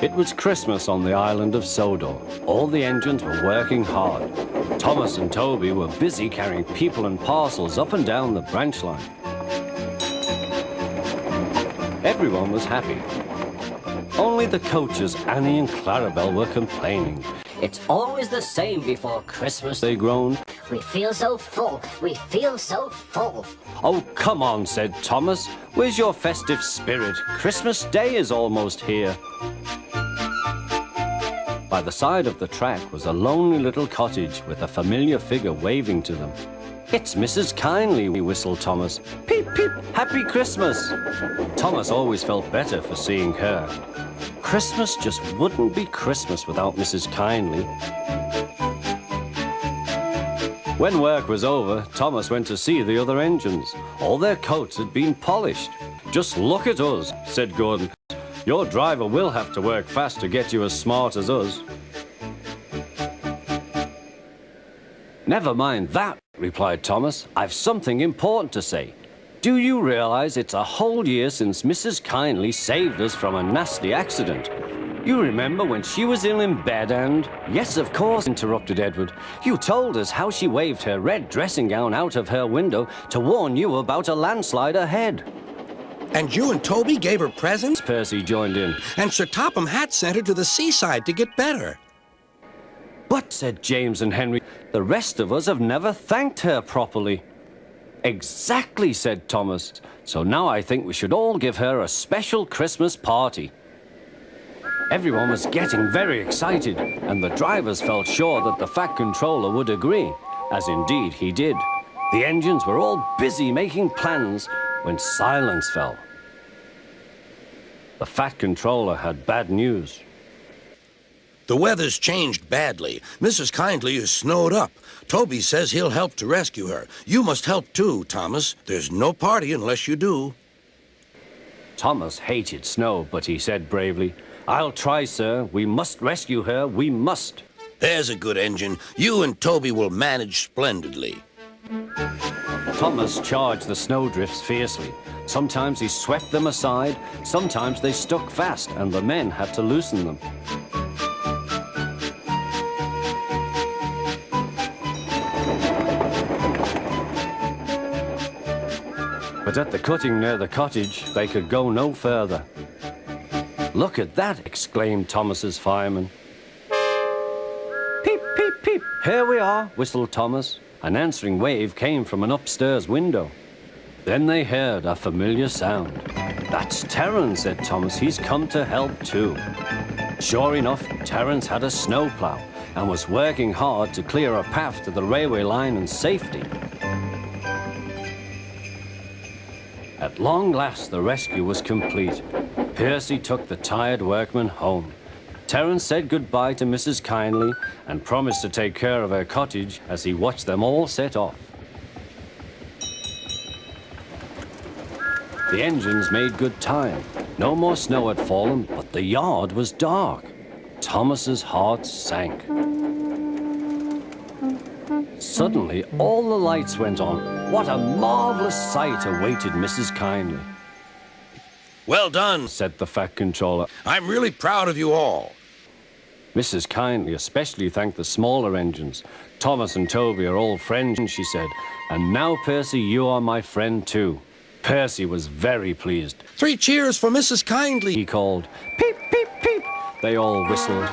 It was Christmas on the island of Sodor. All the engines were working hard. Thomas and Toby were busy carrying people and parcels up and down the branch line. Everyone was happy. Only the coaches, Annie and Clarabelle, were complaining. It's always the same before Christmas, they groaned. We feel so full. We feel so full. Oh, come on, said Thomas. Where's your festive spirit? Christmas Day is almost here. By the side of the track was a lonely little cottage with a familiar figure waving to them. It's Mrs. Kyndley, whistled Thomas. Peep, peep, Happy Christmas! Thomas always felt better for seeing her. Christmas just wouldn't be Christmas without Mrs. Kyndley. When work was over, Thomas went to see the other engines. All their coats had been polished. Just look at us, said Gordon. Your driver will have to work fast to get you as smart as us. Never mind that, replied Thomas. I've something important to say. Do you realize it's a whole year since Mrs. Kyndley saved us from a nasty accident? You remember when she was ill in bed and... Yes, of course, interrupted Edward. You told us how she waved her red dressing gown out of her window to warn you about a landslide ahead. And you and Toby gave her presents? Percy joined in. And Sir Topham Hatt sent her to the seaside to get better. But, said James and Henry, the rest of us have never thanked her properly. Exactly, said Thomas. So now I think we should all give her a special Christmas party. Everyone was getting very excited, and the drivers felt sure that the Fat Controller would agree, as indeed he did. The engines were all busy making plans when silence fell. The Fat Controller had bad news. The weather's changed badly. Mrs. Kyndley is snowed up. Toby says he'll help to rescue her. You must help too, Thomas. There's no party unless you do. Thomas hated snow, but he said bravely, I'll try, sir. We must rescue her. We must. There's a good engine. You and Toby will manage splendidly. Thomas charged the snowdrifts fiercely. Sometimes he swept them aside, sometimes they stuck fast, and the men had to loosen them. But at the cutting near the cottage, they could go no further. Look at that, exclaimed Thomas's fireman. Peep, peep, peep, here we are, whistled Thomas. An answering wave came from an upstairs window. Then they heard a familiar sound. That's Terence, said Thomas. He's come to help too. Sure enough, Terence had a snowplow and was working hard to clear a path to the railway line in safety. At long last, the rescue was complete. Percy took the tired workmen home. Terence said goodbye to Mrs. Kyndley and promised to take care of her cottage as he watched them all set off. The engines made good time. No more snow had fallen, but the yard was dark. Thomas's heart sank. Suddenly, all the lights went on. What a marvelous sight awaited Mrs. Kyndley. Well done, said the Fat Controller. I'm really proud of you all. Mrs. Kyndley especially thanked the smaller engines. Thomas and Toby are all friends, she said. And now, Percy, you are my friend too. Percy was very pleased. 3 cheers for Mrs. Kyndley, he called. Peep, peep, peep. They all whistled.